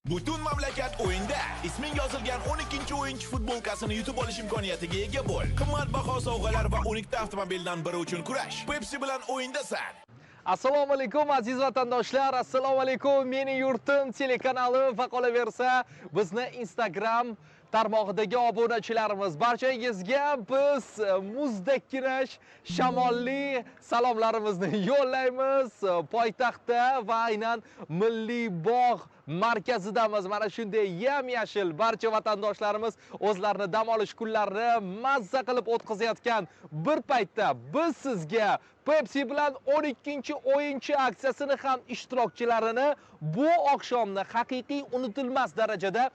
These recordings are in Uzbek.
Butun mamlakat o'yinda. Isming yozilgan 12-o'yinchi futbolkasini yutib olish imkoniyatiga ega bo'l. Qimmatbaho sovg'alar va unikta avtomobildan biri uchun kurash. Pepsi bilan o'yindasan. Assalomu alaykum aziz vatandoshlar. Assalomu alaykum. Mening yurtim telekanali va qolaversa bizni Instagram tarmog'idagi obunachilarimiz barchangizga biz muzdakkinash shamolli salomlarimizni yo'llaymiz. Poytaxtda va aynan Milliy bog' markazidamiz. Mana shunday yam-yashil barcha vatandoshlarimiz o'zlarini dam olish kunlarini mazza qilib o'tkazayotgan bir paytda biz sizga Pepsi bilan 12-o'yinchi aksiyasini ham ishtirokchilarini bu oqshomni haqiqiy unutilmas darajada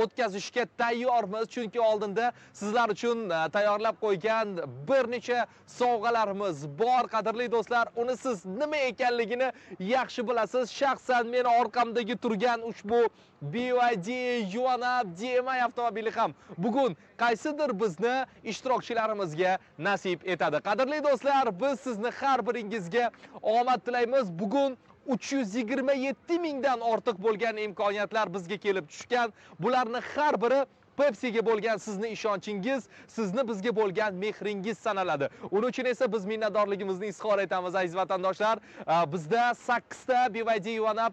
o'tkazishga tayyormiz. Chunki oldinda sizlar uchun tayyorlab qo'ygan bir necha sovg'alarimiz bor, qadrli do'stlar. Uni siz nima ekanligini yaxshi bilasiz. Shaxsan meni orqamdagi turgan ushbu BYD Yuanab DMI avtomobili ham bugun qaysidir bizni ishtirokchilarimizga nasib etadi. Qadrli do'stlar, biz sizni har biringizga omad tilaymiz. Bugun 327 mingdan ortiq bo'lgan imkoniyatlar bizga kelib tushgan. Bularning har biri Pepsi'ga bo'lgan sizni ishonchingiz, sizni bizga bo'lgan mehringiz sanaladi. Uning uchun esa biz minnatdorligimizni izhor etamiz aziz vatandoshlar. Bizda 8 ta BYD Yuanab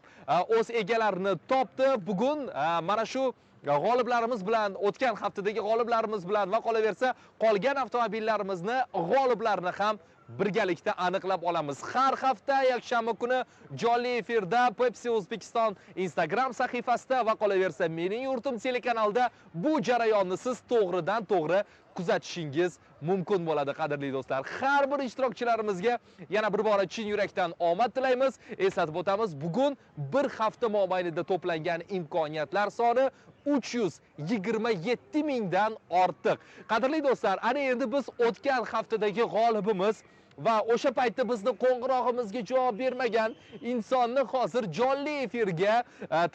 o'z egalarini topdi. Bugun mana shu g'oliblarimiz bilan, o'tgan haftadagi g'oliblarimiz bilan va qolaversa qolgan avtomobillarimizni g'oliblarini ham birgalikda aniqlab olamiz. Har hafta yakshanba kuni jonli efirda Pepsi O'zbekiston Instagram sahifasida va qolaversa mening yurtim telekanalida bu jarayonni siz to'g'ridan to'g'ri kuzatishingiz mumkin bo'ladi qadrli do'stlar. Har bir ishtirokchilarimizga yana bir bora chin yurakdan omad tilaymiz. Eslatib o'tamiz, bugun bir hafta mobaynida to'plangan imkoniyatlar soni 327 mingdan ortiq. Qadrli do'stlar, ana endi biz o'tgan haftadagi g'olibimiz va o'sha paytda bizni qo'ng'irog'imizga javob bermagan insonni hozir jonli efirga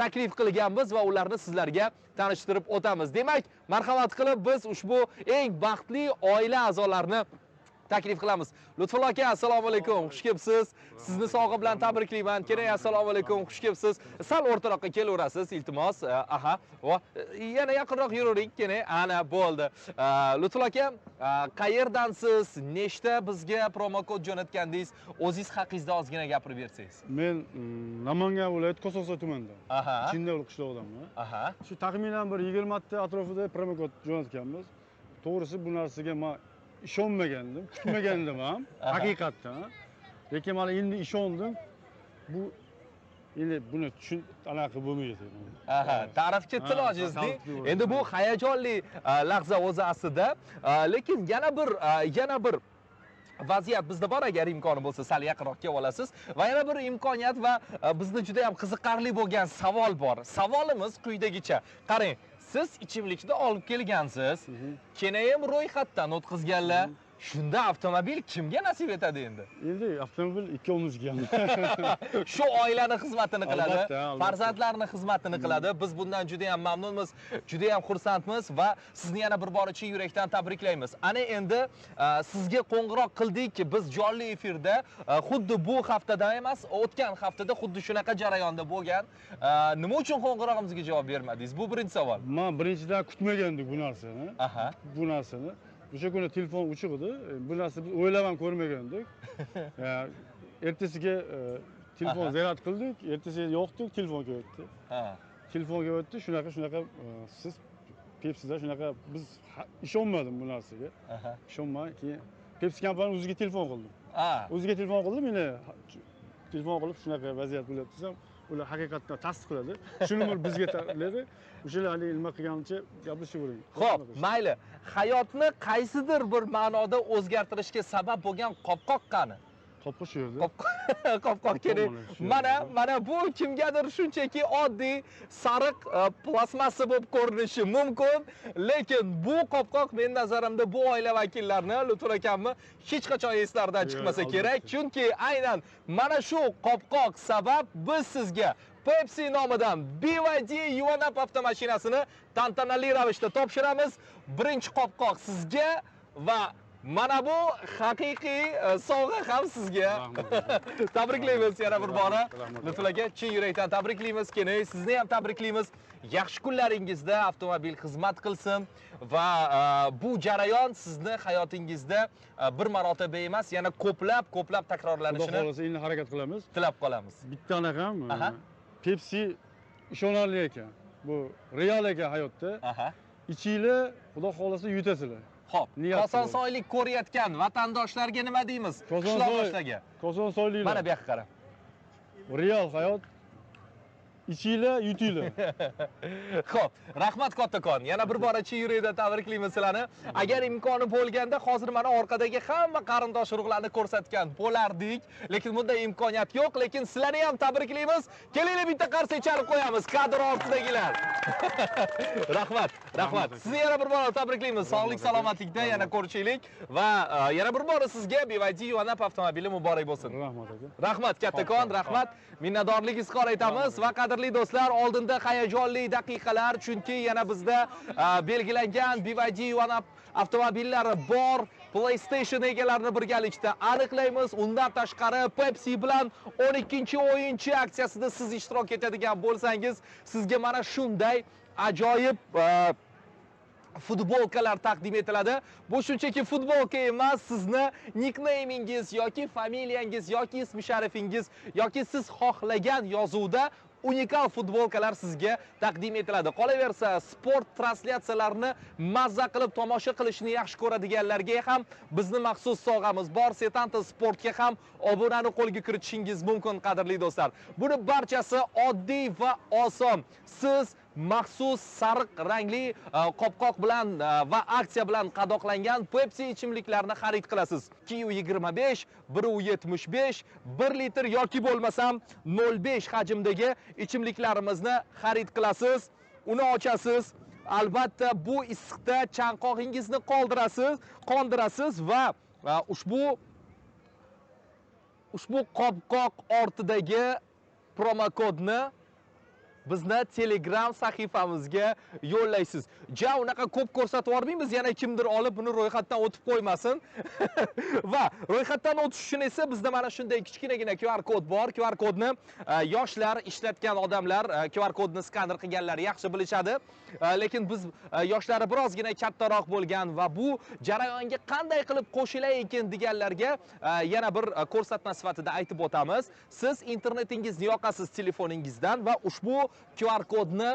taklif qilganmiz va ularni sizlarga tanishtirib o'tamiz. Demak, marhamat qilib biz ushbu eng baxtli oila a'zolarini taklif qilamiz. Lutfulla aka, assalomu alaykum. Xush kelibsiz. Sizni sovg'a bilan tabriklayman. Kerak, assalomu alaykum. Xush kelibsiz. Sal o'rtaroqqa kelaverasiz, iltimos. Aha. Yana yaqinroq yuravering, kerak. Ana bo'ldi. Lutfulla aka, qayerdansiz? Nechta bizga promo kod jo'natgandingiz? O'zingiz haqingizda ozgina gapirib bersangiz. Men Namangan viloyati Kosovo tumanidan. Aha. Chindavli qishlog'idanman. Aha. Shu taxminan bir 20 ta atrofida promo kod jo'natganmiz. To'g'risi bu narsaga men ishonmagandim, kutmagandim ham, haqiqatdan. Lekin mana endi ishondim. Bu endi buni anaqa bo'lmaydi. Aha, ta'rifga til ojizding. Endi bu hayajonli lahza o'zi aslida, lekin yana bir vaziyat bizda bor, agar imkoni bo'lsa sal yaqinroq kelib olasiz. Va yana bir imkoniyat va bizni juda ham qiziqarli bo'lgan savol bor. Savolimiz quyidagicha. Qarang, siz ichimlikni olib kelgansiz, keyin ro'yxatdan o'tkazganlar. Shunda avtomobil kimga nasib etadi endi? Endi avtomobil ikkovimizga. Shu oilani xizmatini qiladi, Albatta. farzandlarning xizmatini qiladi. Biz bundan juda ham mamnunmiz, juda ham xursandmiz va sizni yana bir bor chin yurakdan tabriklaymiz. Ana endi sizga qo'ng'iroq qildik, biz jonli efirda xuddi bu haftada emas, o'tgan haftada xuddi shunaqa jarayonda bo'lgan. Nima uchun qo'ng'irog'imizga javob bermadingiz? Bu birinchi savol. Men birinchidan kutmagandik bu narsani. Aha. Bu narsani. O'sha kuni telefon o'chiq edi. Bu narsani biz o'ylab ham ko'rmagandik. Ertasiga telefon zaryad qildik, ertasiga yo'qdik, telefon keldi. Ha. Telefon keldi, shunaqa siz Pepsi'da shunaqa biz ishonmadim bu narsaga. Aha. Ishonmay, keyin Pepsi kompaniyasi o'ziga telefon qildim. O'ziga telefon qildim, meni telefon qilib shunaqa vaziyat bo'lyapti desam, ular haqiqatdan tasdiqladi. Shuni bizga ta'kidladi. O'shalar nima qilganicha gaplashavering. Xo'p, mayli. Hayotni qaysidir bir ma'noda o'zgartirishga sabab bo'lgan qopqoq qani? Qopqoq shu yerda. Qopqoq kerak. Mana bu kimgadir shunchaki oddiy sariq plastmassa bo'lib ko'rinishi mumkin, lekin bu qopqoq men nazarimda bu oila vakillarini, Lutfulla akamni hech qachon eslaridan chiqmasa kerak, chunki aynan mana shu qopqoq sabab biz sizga Pepsi nomidan BYD Yuanab avtomashinasini tantanali ravishda topshiramiz. Birinchi qopqoq sizga va Mana bu haqiqiy sovg'a ham sizga. Tabriklaymiz yana bir bora. Lutful aka, chin yurakdan tabriklaymiz. Keling, sizni ham tabriklaymiz. Yaxshi kunlaringizda avtomobil xizmat qilsin va bu jarayon sizni hayotingizda bir marotaba emas, yana ko'plab takrorlanishini Xudo xolasa endi harakat qilamiz. tilab qolamiz. Bittani ham Aha. Pepsi ishonarli ekan. Bu real ekan hayotda. Aha. Ichinglar, Xudo xolasa yutasizlar. Xo'p, Niyat Kosonsoylik ko'rayotgan vatandoshlarga nima deymiz? Qishloqdoshlarga. Kosonsoyliklar. Mana bu yoqqa qarang. Real hayot. Ichinglar, yutinglar. Xo'p, rahmat kattakon. Yana bir bora chin yurakdan tabriklaymiz sizlarni. Agar imkoni bo'lganda hozir mana orqadagi hamma qarindosh urug'larni ko'rsatgan bo'lardik, lekin bunday imkoniyat yo'q, lekin sizlarni ham tabriklaymiz. Kelinglar bitta qarsak chalib qo'yamiz kadr ortidagilar. Rahmat. Sizni yana bir bora tabriklaymiz. Sog'lik, salomatlikda yana ko'rishaylik va yana bir bora sizga BYD Yonap avtomobili muborak bo'lsin. Rahmat aka. Rahmat kattakon, rahmat. Minnatdorlik izhor etamiz va qadrli do'stlar, oldinda hayajonli daqiqalar, chunki yana bizda belgilangan BYD Yonap avtomobillari bor. PlayStation egalarini birgalikda aniqlaymiz. Undan tashqari Pepsi bilan 12-o'yinchi aksiyasida siz ishtirok etadigan bo'lsangiz, sizga mana shunday ajoyib futbolkalar taqdim etiladi. Bu shunchaki futbolka emas, sizni nicknamingiz yoki familiyangiz yoki ismi sharifingiz yoki siz xohlagan yozuvda unikal futbolkalar sizga taqdim etiladi. Qolaversa, sport translyatsiyalarini mazza qilib tomosha qilishni yaxshi ko'radiganlarga ham bizni maxsus sovg'amiz bor. Setanta Sportga ham obunani qo'lga kiritishingiz mumkin, qadrli do'stlar. Buni barchasi oddiy va oson. Siz maxsus sariq rangli qopqoq bilan va aksiya bilan qadoqlangan Pepsi ichimliklarni xarid qilasiz. 225, 175, 1 litr yoki bo'lmasam 0.5 hajmdagi ichimliklarimizni xarid qilasiz. Uni ochasiz. Albatta bu issiqda chanqog'ingizni qondirasiz va ushbu qopqoq ortidagi promokodni bizni Telegram sahifamizga yo'llaysiz. Unaqa ko'p ko'rsatib yormaymiz, yana kimdir olib buni ro'yxatdan o'tib qo'ymasin. Va ro'yxatdan o'tish uchun esa bizda mana shunday kichkinagina QR kod bor. QR kodni yoshlar, ishlatgan odamlar QR kodni skaner qilganlar yaxshi bilishadi. Lekin biz yoshlari birozgina kattaroq bo'lgan va bu jarayonga qanday qilib qo'shilay ekan deganlarga yana bir ko'rsatma sifatida aytib o'tamiz. Siz internetingizni yoqasiz telefoningizdan va ushbu QR kodni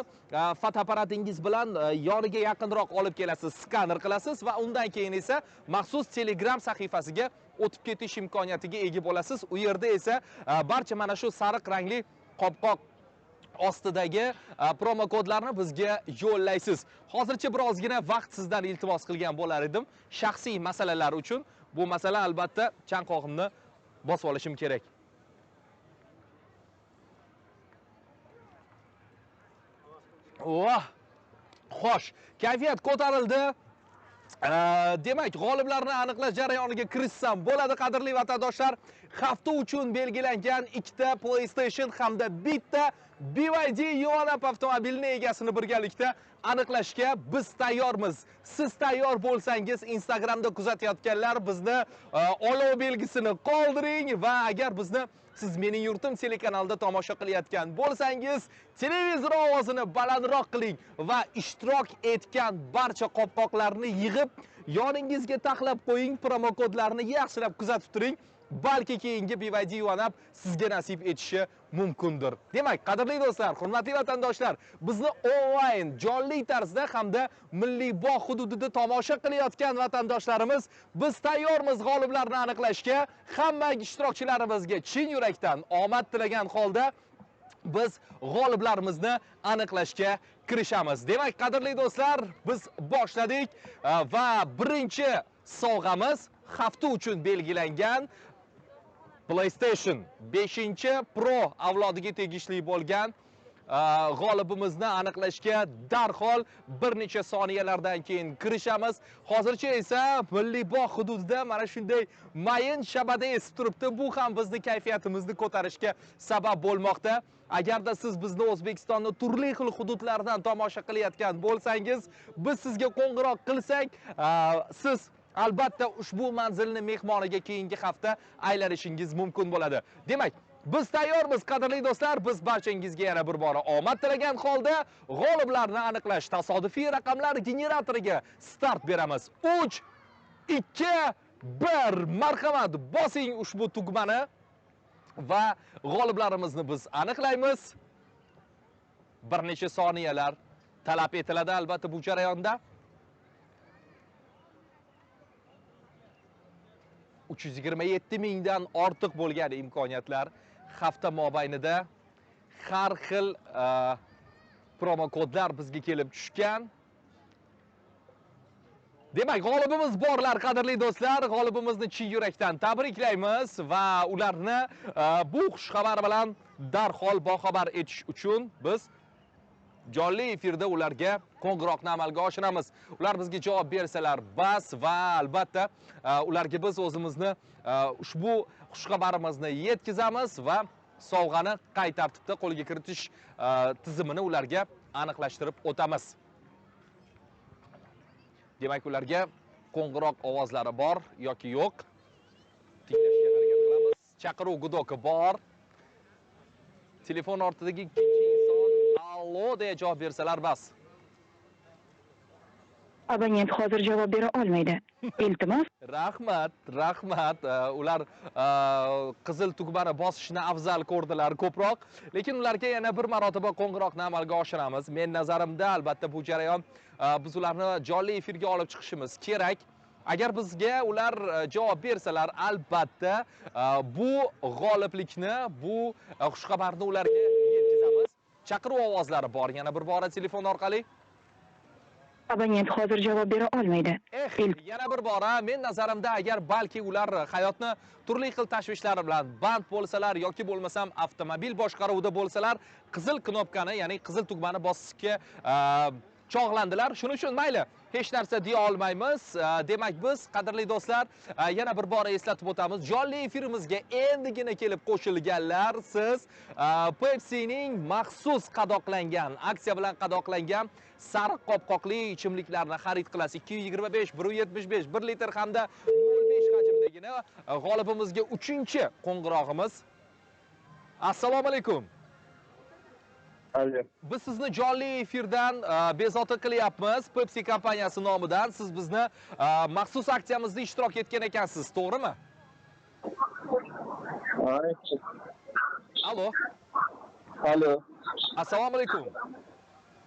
fotoapparatingiz bilan yoniga yaqinroq olib kelasiz, skaner qilasiz va undan keyin esa maxsus Telegram sahifasiga o'tib ketish imkoniyatiga ega bo'lasiz. U yerda esa barcha mana shu sariq rangli qopqoq ostidagi promo kodlarni bizga yo'llaysiz. Hozircha birozgina vaqt sizdan iltimos qilgan bo'lar edim. Shaxsiy masalalar uchun bu masala albatta chanqog'imni bosib olishim kerak. Xo'sh, kayfiyat ko'tarildi. Demak, g'oliblarni aniqlash jarayoniga kirishsam bo'ladi, qadrli vatandoshlar. Hafta uchun belgilangan 2 ta PlayStation hamda bitta BYD Yonap avtomobilining egasini birgalikda aniqlashga biz tayyormiz. Siz tayyor bo'lsangiz, Instagramda kuzatayotganlar bizni olov belgisini qoldiring va agar bizni siz Mening yurtim telekanalida tomosha qilayotgan bo'lsangiz, televizor ovozini balandroq qiling va ishtirok etgan barcha qopqoqlarni yig'ib yoningizga taxlab qo'ying, promokodlarni yaxshilab kuzatib turing. Balki keyingi BYD Yonap sizga nasib etishi mumkindir. Demak, qadrli do'stlar, hurmatli vatandoshlar, bizni onlayn, jonli tarzda hamda Milliy bog' hududida tomosha qilayotgan vatandoshlarimiz, biz tayyormiz g'oliblarni aniqlashga. Hamma ishtirokchilarimizga chin yurakdan omad tilagan holda biz g'oliblarimizni aniqlashga kirishamiz. Demak, qadrli do'stlar, biz boshladik va birinchi sovg'amiz hafta uchun belgilangan PlayStation 5 Pro avlodiga tegishli bo'lgan g'olibimizni aniqlashga darhol bir necha soniyalardan keyin kirishamiz. Hozircha esa Milliy bog' hududida mana shunday mayin shabada esib turibdi. Bu ham bizni kayfiyatimizni ko'tarishga sabab bo'lmoqda. Agarda siz bizni O'zbekistonning turli xil hududlaridan tomosha qilayotgan bo'lsangiz, biz sizga qo'ng'iroq qilsak, siz albatta ushbu manzilni mehmoniga keyingi hafta aylanishingiz mumkin bo'ladi. Demak, biz tayyormiz qadrli do'stlar. Biz barchangizga yana bir bora omad tilagan holda g'oliblarni aniqlash tasodifiy raqamlar generatoriga start beramiz. 3 2 1 marhamat, bosing ushbu tugmani va g'oliblarimizni biz aniqlaymiz. Bir necha soniyalar talab etiladi albatta bu jarayonda. 327 mingdan ortiq bo'lgan imkoniyatlar hafta mobaynida har xil promo kodlar bizga kelib tushgan. Demak, g'olibimiz borlar qadrli do'stlar. G'olibimizni chin yurakdan tabriklaymiz va ularni bu xushxabar bilan darhol boxabar etish uchun biz jonli efirda ularga qo'ng'iroqni amalga oshiramiz. Ular bizga javob bersalar bas va albatta ularga biz o'zimizni ushbu xushxabarimizni yetkazamiz va sovg'ani qay tartibda qo'lga kiritish tizimini ularga aniqlashtirib o'tamiz. Demak, ularga qo'ng'iroq ovozlari bor yoki yo'q tinglashga harakat qilamiz. Chaqiruv gudoki bor. Telefon ortidagi ikkinchi inson allo deya javob bersalar bas. Abonent hozir javob bera olmaydi. Iltimos. Rahmat. Ular qizil tugmani bosishni afzal ko'rdilar ko'proq, lekin ularga yana bir marotaba qo'ng'iroqni amalga oshiramiz. Men nazarimda albatta bu jarayon biz ularni jonli efirga olib chiqishimiz kerak. Agar bizga ular javob bersalar, albatta bu g'oliblikni, bu xushxabarni ularga yetkazamiz. Chaqiruv ovozlari bor. Yana bir bora telefon orqali. Abonent hozir javob bera olmaydi. Yana bir bora, men nazarimda agar balki ular hayotni turli xil tashvishlari bilan band bo'lsalar yoki bo'lmasam avtomobil boshqaruvida bo'lsalar, qizil knopkani, ya'ni qizil tugmani bosishga chog'landilar. Shuning uchun mayli, hech narsa deya olmaymiz. Demak, biz qadrli do'stlar, yana bir bora eslatib o'tamiz. Jonli efirimizga endigina kelib qo'shilganlar, siz Pepsi'ning maxsus qadoqlangan, aksiya bilan qadoqlangan sariq qopqoqli ichimliklarni xarid qilasiz. 225, 175, 1 litr hamda 0.5 hajmdagina g'olibimizga 3-chi qo'ng'irog'imiz. Assalomu alaykum. Biz sizni jonli efirdan bezovta qilyapmiz. Pepsi kompaniyasi nomidan siz bizni maxsus aksiyamizda ishtirok etgan ekansiz, to'g'rimi? Allo. Assalomu alaykum.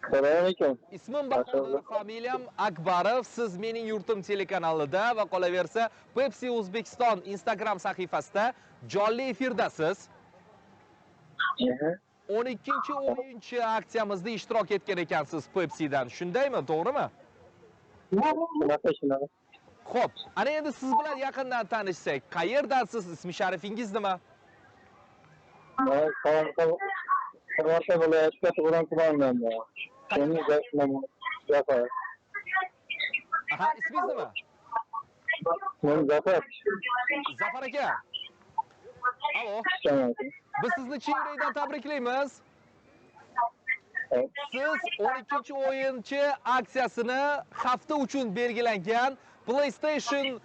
Assalomu alaykum. Ismim Bahodir, familiyam Akbarov. Siz Mening yurtim telekanalida va qolaversa Pepsi O'zbekiston Instagram sahifasida jonli efirdasiz. 12-o'yinchi aksiyamizda ishtirok etgan ekansiz Pepsi'dan. Shundaymi, to'g'rimi? Shunaqa. Xo'p, ana endi siz bilan yaqindan tanishsak, qayerdansiz? Ismi sharifingiz nima? Qarorga viloyatida tug'ilgan tumanidanman. Zafar. Aha, ismingiz nima? Men Zafar. Zafar aka. Allo. Biz sizni chin yurakdan tabriklaymiz. Siz 12-o'yinchi aksiyasini hafta uchun belgilangan PlayStation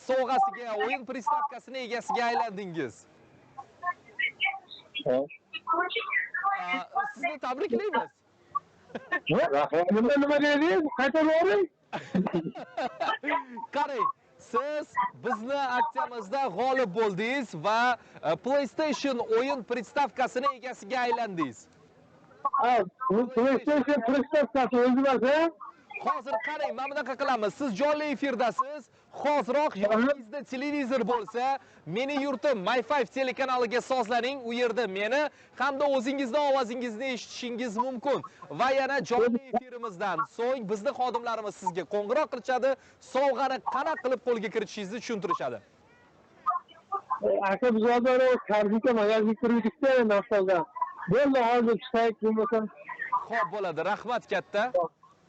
sovg'asiga, o'yin pristavkasini egasiga aylandingiz. Sizni tabriklaymiz. Nima dedingiz? Qaytaravering. Qarang, siz bizni aksiyamizda g'olib bo'ldingiz va PlayStation o'yin pristavkasini egasiga aylandingiz. PlayStation pristavkasi o'zi emas-a? Hozir qarang, mana bunaqa qilamiz. Siz jonli efirdasiz. Hoziroq yoningizda televizor bo'lsa, Mening yurtim My5 telekanaliga sozlaning. U yerda meni hamda o'zingizning ovozingizni eshitishingiz mumkin. Va yana jonli efirimizdan so'ng bizning xodimlarimiz sizga qo'ng'iroq qilishadi, sovg'ani qanaqa qilib qo'lga kiritishingizni tushuntirishadi. Aka biz hozir karbika magazin kirdik-da, nafsalda. Bo'ldi, hozir chiqaylik bo'lmasam. Xo'p, bo'ladi. Rahmat katta.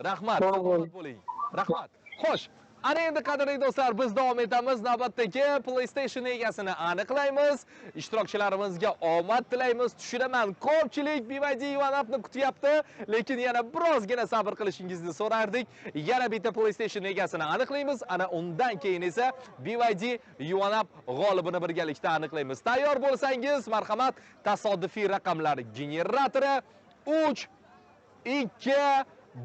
Rahmat. Sog' bo'ling. Rahmat. Xo'sh, Ana endi qadrli do'stlar, biz davom etamiz. Navbatdagi PlayStation egasini aniqlaymiz. Ishtirokchilarimizga omad tilaymiz. Tushunaman, ko'pchilik BYD Yuanapni kutyapti, lekin yana birozgina sabr qilishingizni so'rardik. Yana bitta PlayStation egasini aniqlaymiz. Ana undan keyin esa BYD Yuanap g'olibini birgalikda aniqlaymiz. Tayyor bo'lsangiz, marhamat, tasodifiy raqamlar generatori 3 2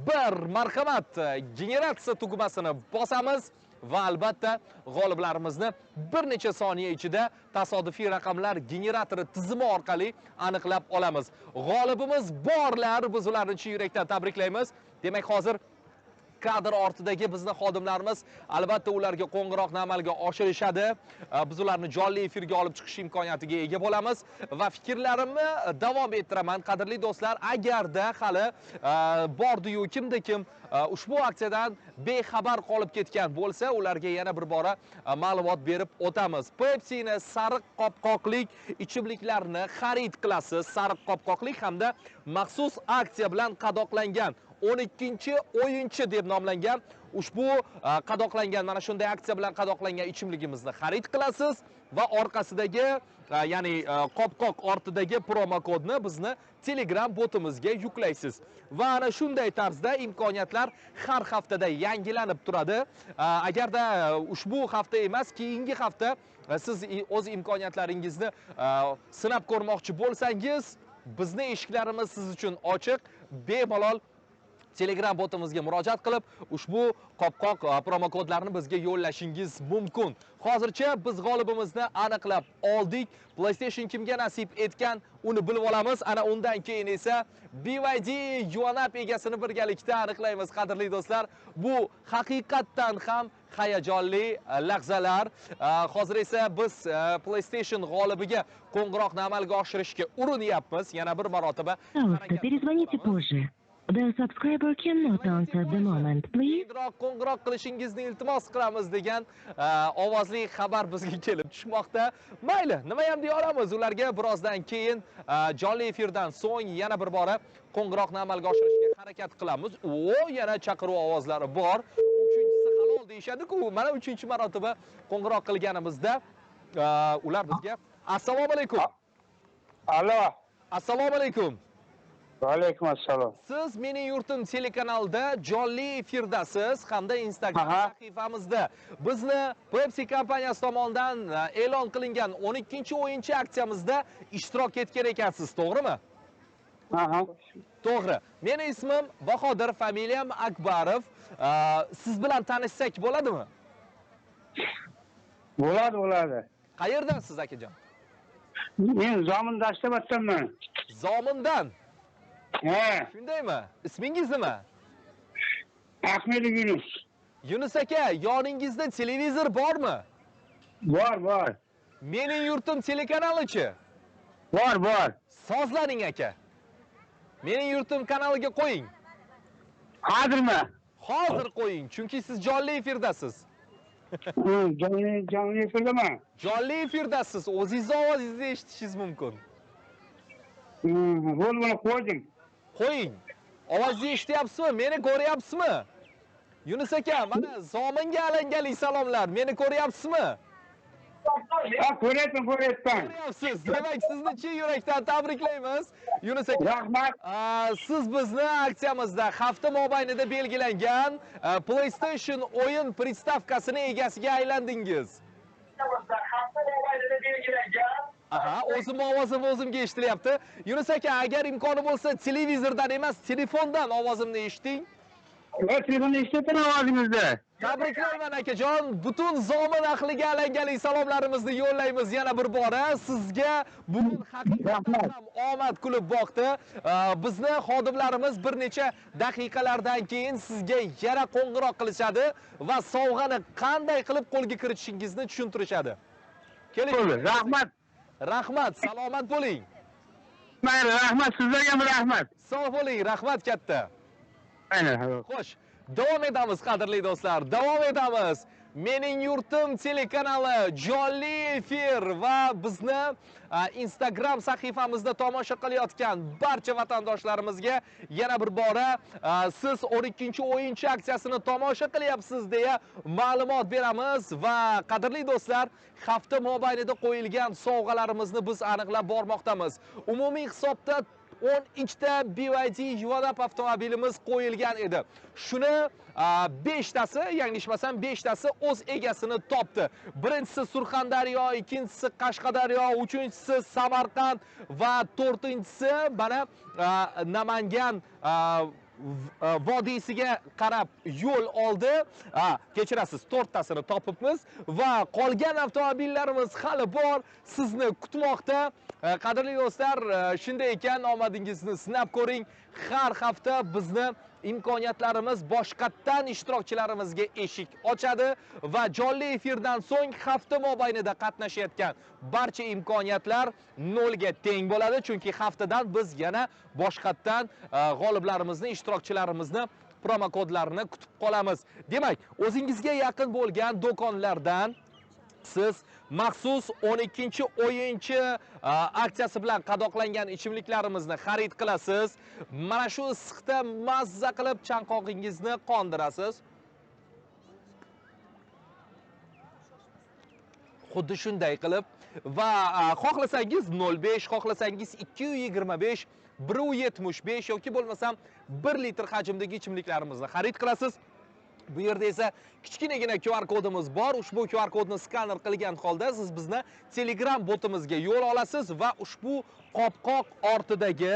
1 marhamat, generatsiya tugmasini bosamiz va albatta g'oliblarimizni bir necha soniya ichida tasodifiy raqamlar generatori tizimi orqali aniqlab olamiz. G'olibimiz borlar, biz ularni chin yurakdan tabriklaymiz. Demak, hozir kadr ortidagi bizni xodimlarimiz albatta ularga qo'ng'iroqni amalga oshirishadi. Biz ularni jonli efirga olib chiqish imkoniyatiga ega bo'lamiz va fikrlarimni davom ettiraman. Qadrli do'stlar, agarda hali bordi-yu kimda kim ushbu aksiyadan bexabar qolib ketgan bo'lsa, ularga yana bir bora ma'lumot berib o'tamiz. Pepsi'ni sariq qopqoqlik ichimliklarni xarid qilasiz. Sariq qopqoqlik hamda maxsus aksiya bilan qadoqlangan 12-o'yinchi deb nomlangan ushbu qadoqlangan mana shunday aksiya bilan qadoqlangan ichimligimizni xarid qilasiz va orqasidagi ya'ni qopqoq ortidagi promo kodni bizni Telegram botimizga yuklaysiz. Va ana shunday tarzda imkoniyatlar har haftada yangilanib turadi. Agarda ushbu hafta emas, keyingi hafta siz o'z imkoniyatlaringizni sinab ko'rmoqchi bo'lsangiz, bizni eshiklarimiz siz uchun ochiq. Bemalol Telegram botimizga murojaat qilib, ushbu qopqoq promo kodlarni bizga yo'llashingiz mumkin. Hozircha biz g'olibimizni aniqlab oldik. PlayStation kimga nasib etgan, uni bilib olamiz. Ana undan keyin esa BYD Yuanap egasini birgalikda aniqlaymiz, qadrli do'stlar. Bu haqiqatdan ham hayajonli lahzalar. Hozir esa biz PlayStation g'olibiga qo'ng'iroqni amalga oshirishga urinyapmiz. Yana bir marotaba. Пожалуйста, перезвоните позже. The subscriber cannot answer at the moment, please. Qo'ng'iroq qilishingizni iltimos qilamiz degan ovozli xabar bizga kelib tushmoqda. Mayli, nima ham deya olamiz, ularga birozdan keyin jonli efirdan so'ng yana bir bora qo'ng'iroqni amalga oshirishga harakat qilamiz. Yana chaqiruv ovozlari bor. Uchinchisi halol deyishadi-ku. Mana 3-marotaba qo'ng'iroq qilganimizda ular bizga assalomu alaykum. Alo. Assalomu alaykum. Va alaykum assalom. Siz Mening yurtim telekanalida jonli efirdasiz hamda Instagram sahifamizda bizni Pepsi kompaniyasi tomonidan e'lon qilingan 12-o'yinchi aksiyamizda ishtirok etgan ekansiz, to'g'rimi? Aha. To'g'ri. Mening ismim Bahodir, familiyam Akbarov. Siz bilan tanishsak bo'ladimi? Bo'ladi. Qayerdansiz akajon? Men Zomin Dashtabatdanman. Zomindan. Ha, Shundaymi? Ismingiz nima? Ahmedov Yunus. Yunus aka, yoningizda televizor bormi? Bor. Mening yurtim telekanalichi. Bor. Sozlaning aka. Mening yurtim kanaliga qo'ying. Hozirmi? Hozir qo'ying, chunki siz jonli efirdasiz. Jonli efirdami? Jonli efirdasiz, o'zingizni ovozingizni eshitishingiz mumkin. Bo'lmani qo'ydim. Qo'ying. Ovozingizni eshityapsizmi? Meni ko'ryapsizmi? Yunus aka, mana Zominga alangali salomlar. Meni ko'ryapsizmi? Ha, ko'ryapman. Ko'ryapsiz. Demak, sizni chin yurakdan tabriklaymiz. Yunus aka, Rahmat. siz bizni aksiyamizda hafta mobaynida belgilangan PlayStation o'yin pristavkasini egasiga aylandingiz. Aha, o'zim ovozim o'zimga eshitilyapti. Yunus aka, agar imkoni bo'lsa, televizordan emas, telefondan ovozimni eshiting. Telefonni eshitaman ovozingizni. Tabriklayman akajon. Butun Zomin ahliga alangali salomlarimizni yo'llaymiz yana bir bora. Sizga bugun haqiqatan ham omad kulib boqdi. Bizni xodimlarimiz bir necha daqiqalardan keyin sizga yana qo'ng'iroq qilishadi va sovg'ani qanday qilib qo'lga kiritishingizni tushuntirishadi. Keling. Rahmat, salomat bo'ling. Mayli, rahmat, sizlarga ham rahmat. Sog' bo'ling, rahmat katta. Aynan. Xo'sh, davom etamiz qadrli do'stlar, davom etamiz. Mening yurtim telekanali jonli efir va bizni Instagram sahifamizda tomosha qilayotgan barcha vatandoshlarimizga yana bir bora siz 12-o'yinchi aksiyasini tomosha qilyapsiz deya ma'lumot beramiz va qadrli do'stlar, hafta mobaynida qo'yilgan sovg'alarimizni biz aniqlab bormoqdamiz. Umumiy hisobda 12 ta BYD Yuvanap avtomobilimiz qo'yilgan edi. Shuni 5 tasi, yanglishmasam 5 tasi o'z egasini topdi. Birinchisi Surxondaryo, ikkinchisi Qashqadaryo, uchinchisi Samarqand va to'rtinchisi mana Namangan vodiysiga qarab yo'l oldi. Kechirasiz, 4 tasini topibmiz va qolgan avtomobillarimiz hali bor, sizni kutmoqda. Qadrli do'stlar, shunday ekan omadingizni sinab ko'ring. Har hafta bizni imkoniyatlarimiz boshqatdan ishtirokchilarimizga eshik ochadi va jonli efirdan so'ng hafta mobaynida qatnashayotgan barcha imkoniyatlar nolga teng bo'ladi, chunki haftadan biz yana boshqatdan g'oliblarimizni, ishtirokchilarimizni promokodlarini kutib qolamiz. Demak, o'zingizga yaqin bo'lgan do'konlardan siz maxsus 12-o'yinchi aksiyasi bilan qadoqlangan ichimliklarimizni xarid qilasiz. Mana shu issiqda mazza qilib chanqog'ingizni qondirasiz. Xuddi shunday qilib va xohlasangiz 05, xohlasangiz 225, 175 yoki bo'lmasam 1 litr hajmdagi ichimliklarimizni xarid qilasiz. Bu yerda esa kichkinagina QR kodimiz bor. Ushbu QR kodni skaner qilgan holda siz bizni Telegram botimizga yo'l olasiz va ushbu qopqoq ortidagi,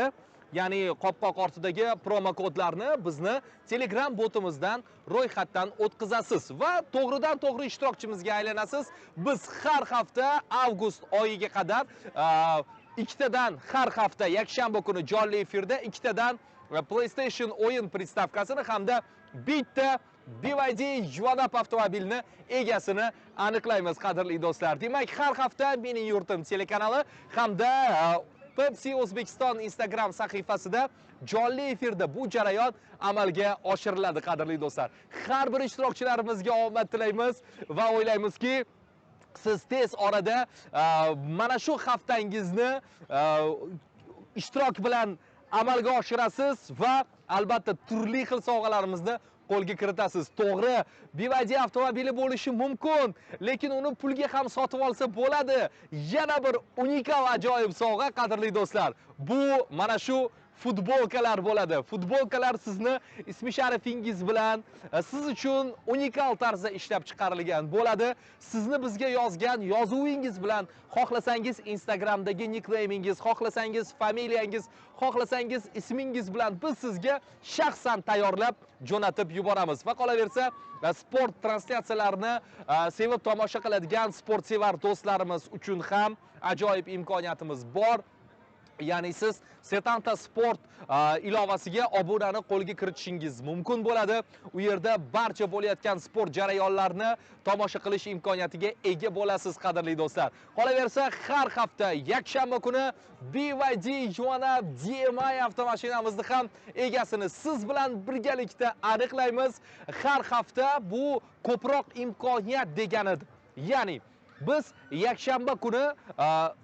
ya'ni qopqoq ortidagi promo kodlarni bizni Telegram botimizdan ro'yxatdan o'tkazasiz va to'g'ridan to'g'ri ishtirokchimizga aylanasiz. Biz har hafta avgust oyiga qadar ikkitadan har hafta yakshanba kuni jonli efirda ikkitadan PlayStation o'yin pristavkasini hamda bitta BYD Yuvanap avtomobilini egasini aniqlaymiz, qadrli do'stlar. Demak, har hafta Mening yurtim telekanali hamda Pepsi O'zbekiston Instagram sahifasida jonli efirda bu jarayon amalga oshiriladi, qadrli do'stlar. Har bir ishtirokchilarimizga omad tilaymiz va o'ylaymizki, siz tez orada mana shu haftangizni ishtirok bilan amalga oshirasiz va albatta turli xil sovg'alarimizni qo'lga kiritasiz. To'g'ri, BYD avtomobili bo'lishi mumkin, lekin uni pulga ham sotib olsa bo'ladi. Yana bir unikal ajoyib sovg'a, qadrli do'stlar. Bu mana shu futbolkalar bo'ladi. Futbolkalar sizni ismi sharifingiz bilan siz uchun unikal tarzda ishlab chiqarilgan bo'ladi. Sizni bizga yozgan yozuvingiz bilan, xohlasangiz Instagramdagi nicknamingiz, xohlasangiz familiyangiz, xohlasangiz ismingiz bilan biz sizga shaxsan tayyorlab jo'natib yuboramiz. Va qolaversa, sport translyatsiyalarini sevib tomosha qiladigan sportsevar do'stlarimiz uchun ham ajoyib imkoniyatimiz bor. Ya'ni siz Setanta Sport ilovasiga obunani qo'lga kiritishingiz mumkin bo'ladi. U yerda barcha bo'layotgan sport jarayonlarini tomosha qilish imkoniyatiga ega bo'lasiz, qadrli do'stlar. Qolaversa, har hafta yakshanba kuni BYD Yuvanap DMI avtomashinamizni ham egasini siz bilan birgalikda aniqlaymiz. Har hafta bu ko'proq imkoniyat deganidir. Ya'ni biz yakshanba kuni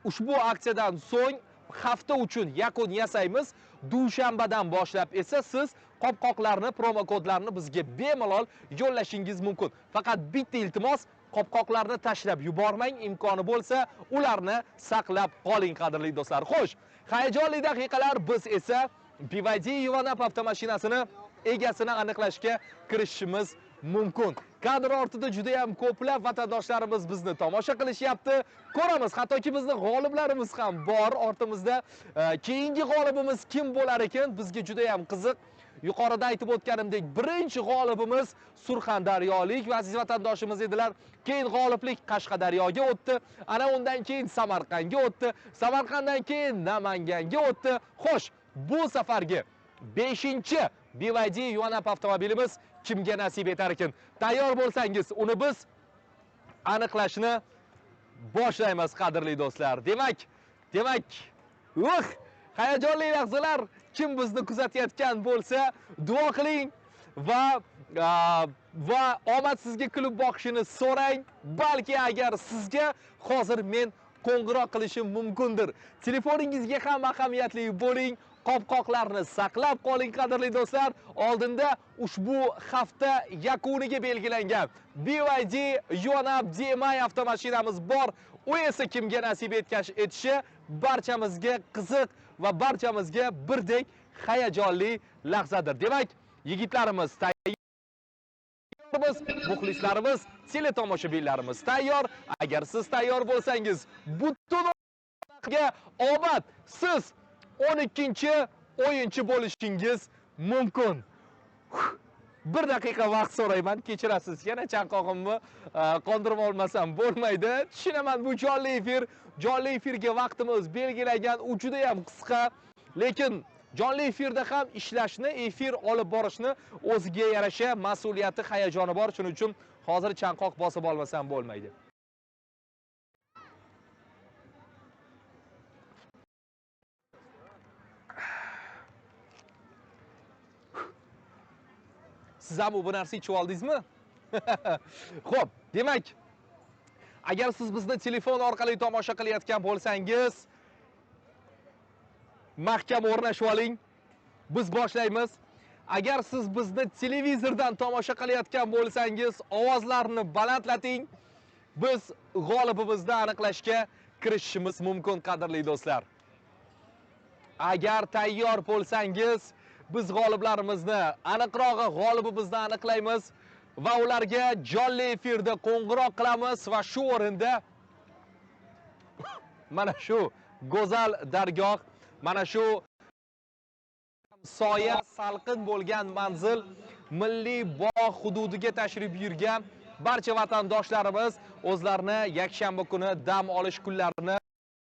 ushbu aksiyadan so'ng hafta uchun yakun yasaymiz. Dushanbadan boshlab esa siz qopqoqlarni, promo kodlarni bizga bemalol yo'llashingiz mumkin. Faqat bitta iltimos, qopqoqlarni tashlab yubormang, imkoni bo'lsa ularni saqlab qoling, qadrli do'stlar. Xo'sh, hayajonli daqiqalar, biz esa BYD Yuvanap avtomashinasini egasini aniqlashga kirishimiz mumkin. Kadr ortida juda ham ko'plab vatandoshlarimiz bizni tomosha qilishyapti. Ko'ramiz, hattoki bizning g'oliblarimiz ham bor ortimizda. Keyingi g'olibimiz kim bo'lar ekan? Bizga juda ham qiziq. Yuqorida aytib o'tganimdek, birinchi g'olibimiz Surxondaryolik va aziz vatandoshimiz edilar. Keyin g'oliblik Qashqadaryoga o'tdi. Ana undan keyin Samarqandga o'tdi. Samarqanddan keyin Namanganga o'tdi. Xo'sh, bu safargi 5-chi BYD Yuvanap avtomobilimiz kimga nasib etar ekan? Tayyor bo'lsangiz, uni biz aniqlashni boshlaymiz, qadrli do'stlar. Demak, hayajonli lahzalar. Kim bizni kuzatayotgan bo'lsa, duo qiling va va omad sizga kulib boqishini so'rang. Balki agar sizga hozir men qo'ng'iroq qilishim mumkindir. Telefoningizga ham ahamiyatli bo'ling. Qopqoqlarni saqlab qoling qadrli do'stlar. Oldinda ushbu hafta yakuniga belgilangan BYD Yuanab DMI avtomashinamiz bor. U esa kimga nasib etishi barchamizga qiziq va barchamizga birdek hayajonli lahzadir. Demak, yigitlarimiz tayyormiz, muxlislarimiz, teletomoshabinlarimiz tayyor. Agar siz tayyor bo'lsangiz, butun omad, siz 12-o'yinchi bo'lishingiz mumkin. Bir daqiqa vaqt so'rayman, kechirasiz. Yana chanqog'imni qondirib olmasam bo'lmaydi. Tushunaman, bu jonli efir. Jonli efirga vaqtimiz belgilangan, u juda ham qisqa. Lekin jonli efirda ham ishlashni, efir olib borishni o'ziga yarasha mas'uliyati, hayajoni bor. Shuning uchun hozir chanqoq bosib olmasam bo'lmaydi. Siz ham bu narsa ichib oldingizmi? Xo'p, demak, agar siz bizni telefon orqali tomosha qilayotgan bo'lsangiz, mahkam o'rnashib oling. Biz boshlaymiz. Agar siz bizni televizordan tomosha qilayotgan bo'lsangiz, ovozlarni balandlating. Biz g'olibimizni aniqlashga kirishishimiz mumkin qadrli do'stlar. Agar tayyor bo'lsangiz, biz g'oliblarimizni, aniqrog'i g'olibimizni aniqlaymiz va ularga jonli efirda qo'ng'iroq qilamiz va shu o'rinda mana shu go'zal dargoh, mana shu soya salqin bo'lgan manzil, milliy bog' hududiga tashrif buyurgan barcha vatandoshlarimiz o'zlarini yakshanba kuni dam olish kunlarini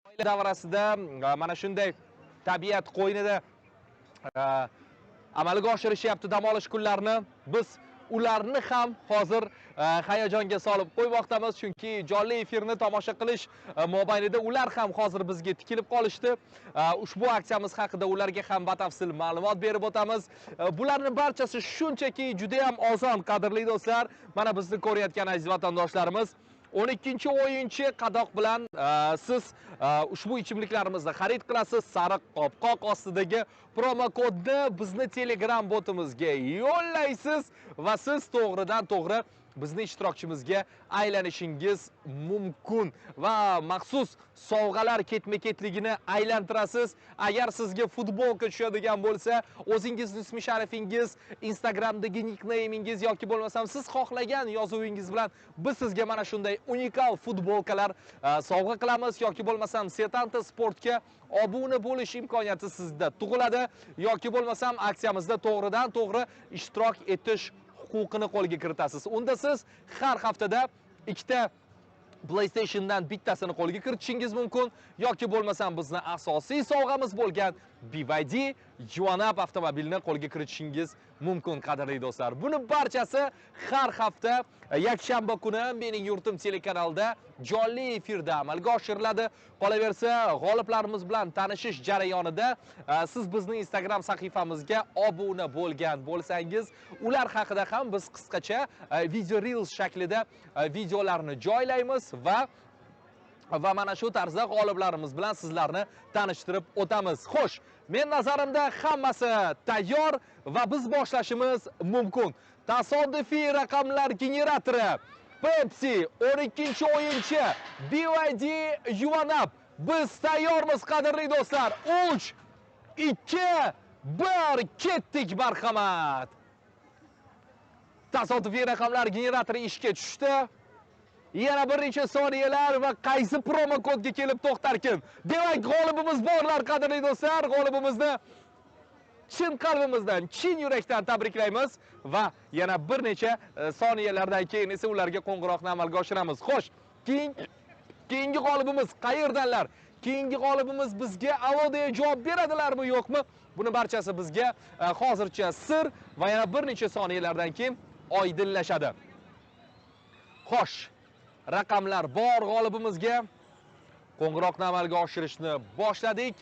oila davrasida mana shunday tabiat qo'ynida amalga oshirishyapti dam olish kunlarini. Biz ularni ham hozir hayajonga solib qo'ymoqdamiz, chunki jonli efirni tomosha qilish mobaynida ular ham hozir bizga tikilib qolishdi. Ushbu aksiyamiz haqida ularga ham batafsil ma'lumot berib o'tamiz. Bularning barchasi shunchaki juda ham oson qadrli do'stlar. Mana bizni ko'rayotgan aziz vatandoshlarimiz, 12-o'yinchi qadoq bilan siz ushbu ichimliklarimizni xarid qilasiz. Sariq qopqoq ostidagi promo kodni bizni Telegram botimizga yo'llaysiz va siz to'g'ridan to'g'ri bizni ishtirokchimizga aylanishingiz mumkin va maxsus sovg'alar ketma-ketligini aylantirasiz. Agar sizga futbolka tushadigan bo'lsa, o'zingizning ismi sharifingiz, Instagramdagi nicknamingiz yoki bo'lmasam siz xohlagan yozuvingiz bilan biz sizga mana shunday unikal futbolkalar sovg'a qilamiz yoki bo'lmasam Setanta Sportga obuna bo'lish imkoniyati sizda tug'iladi yoki bo'lmasam aksiyamizda to'g'ridan to'g'ri ishtirok etish huquqini qo'lga kiritasiz. Unda siz har haftada ikkita PlayStationdan bittasini qo'lga kiritishingiz mumkin yoki bo'lmasam bizni asosiy sovg'amiz bo'lgan BYD Yuanab avtomobilni qo'lga kiritishingiz mumkin qadrli do'stlar. Buni barchasi har hafta yakshanba kuni Mening yurtim telekanalida jonli efirda amalga oshiriladi. Qolaversa, g'oliblarimiz bilan tanishish jarayonida siz bizning Instagram sahifamizga obuna bo'lgan bo'lsangiz, ular haqida ham biz qisqacha video reels shaklida videolarni joylaymiz va mana shu tarzda g'oliblarimiz bilan sizlarni tanishtirib o'tamiz. Xo'sh, men nazarimda hammasi tayyor va biz boshlashimiz mumkin. Tasodifiy raqamlar generatori Pepsi 12-o'yinchi BYD Yuanab. Biz tayyormiz qadrli do'stlar. 3, 2, 1 ketdik, marhamat. Tasodifiy raqamlar generatori ishga tushdi. Yana bir necha soniyalar va qaysi promo kodga kelib to'xtarkin. Demak, g'olibimiz borlar qadrli do'stlar. G'olibimizni chin qalbimizdan, chin yurakdan tabriklaymiz va yana bir necha soniyalardan keyin esa ularga qo'ng'iroqni amalga oshiramiz. Xo'sh, keyingi g'olibimiz qayerdanlar? Keyingi g'olibimiz bizga avoda javob beradilarmi, yo'qmi? Buni barchasi bizga hozircha sir va yana bir necha soniyalardan keyin oydinlashadi. Xo'sh, raqamlar bor, g'olibimizga qo'ng'iroqni amalga oshirishni boshladik.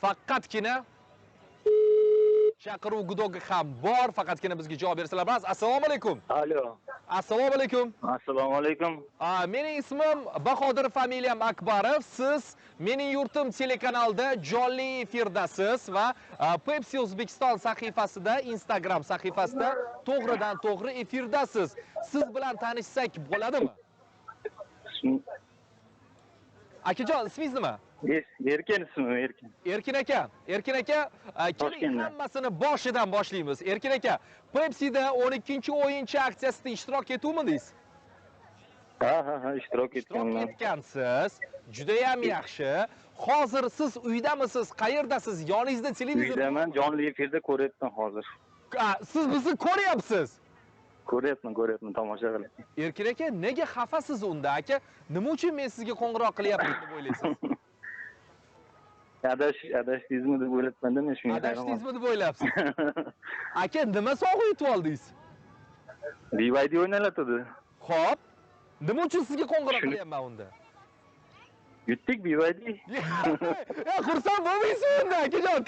Faqatgina chaqiruv gudogi ham bor, faqatgina bizga javob bersalar bas. Assalomu alaykum. Alo. Assalomu alaykum. Assalomu alaykum. Mening ismim Bahodir, familiyam Akbarov. Siz Mening yurtim telekanalida jonli efirdasiz va Pepsi O'zbekiston sahifasida, Instagram sahifasida to'g'ridan to'g'ri efirdasiz. Siz bilan tanishsak bo'ladimi? Akajon, ismingiz nima? Erkin ismim, Erkin. Erkin aka, keling hammasini boshidan boshlaymiz. Erkin aka, Pepsi'da 12-o'yinchi aksiyasida ishtirok etuvmidingiz? Ha, ishtirok etganman. Etgansiz. Juda ham yaxshi. Hozir siz uydamisiz? Qayerdasiz? Yoningizda televizor? Uydaman, jonli efirda ko'ryapman hozir. Siz bizni ko'ryapsiz? Ko'ryapman, tomosha qilyapman. Erkin aka, nega xafasiz unda aka? Nima uchun men sizga qo'ng'iroq qilyapman deb o'ylaysiz? Adashdingizmi deb o'ylabman-da, men shunga hayron. Adashdingizmi deb o'ylabsiz? Aka, nima sovg'a yutib oldingiz? BYD o'ynalatadi. Xo'p. Nima uchun sizga qo'ng'iroq qilyapman unda? Yutdik BYD. Xursand bo'lmaysiz unda, akajon.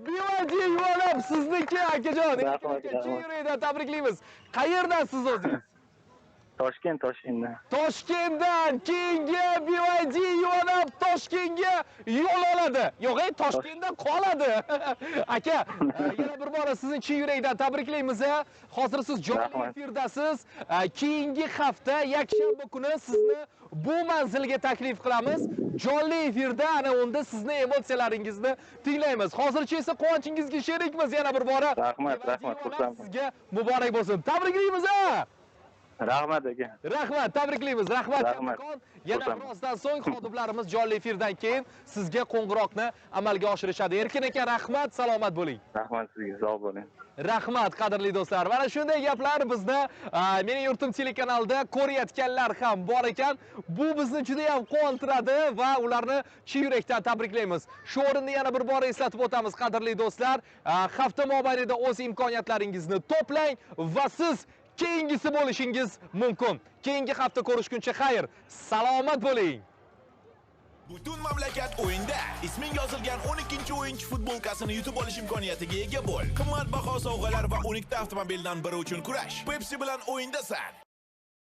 BYD yuvalab sizniki, akajon. Chin yurakdan tabriklaymiz. Qayerdasiz o'zingiz? Toshkentdan. Toshkentdan keyingi BYD yuvalab Toshkentga yo'l oladi. Yo'q, Toshkentda qoladi. Aka, yana bir bora sizni chin yurakdan tabriklaymiz. Hozir siz jonli efirdasiz. Keyingi hafta yakshanba kuni sizni bu manzilga taklif qilamiz. Jonli efirda ana unda sizni emotsiyalaringizni tinglaymiz. Hozircha esa quvonchingizni sherikmiz yana bir bora. Rahmat, xursandman. Sizga muborak bo'lsin. Tabriklaymiz. Rahmat aka. Rahmat, tabriklaymiz. Rahmat. Yana birozdan so'ng xodimlarimiz jonli efirdan keyin sizga qo'ng'iroqni amalga oshirishadi. Erkin aka, rahmat, salomat bo'ling. Rahmat sizga, sog' bo'ling. Rahmat, qadrli do'stlar. Mana shunday gaplar bizni Mening yurtim telekanalida ko'rayotganlar ham bor ekan. Bu bizni juda ham quvontiradi va ularni chin yurakdan tabriklaymiz. Shu o'rinda yana bir bor eslatib o'tamiz, qadrli do'stlar. Hafta mobaynida o'z imkoniyatlaringizni to'plang va siz keyingisi bo'lishingiz mumkin. Keyingi hafta ko'rishguncha xayr, salomat bo'ling. Butun mamlakat o'yinda. Isming yozilgan 12-o'yinchi futbolkasini yutib olish imkoniyatiga ega bo'l. Qimmatbaho sovg'alar va unikda avtomobildan biri uchun kurash. Pepsi bilan o'yindasan.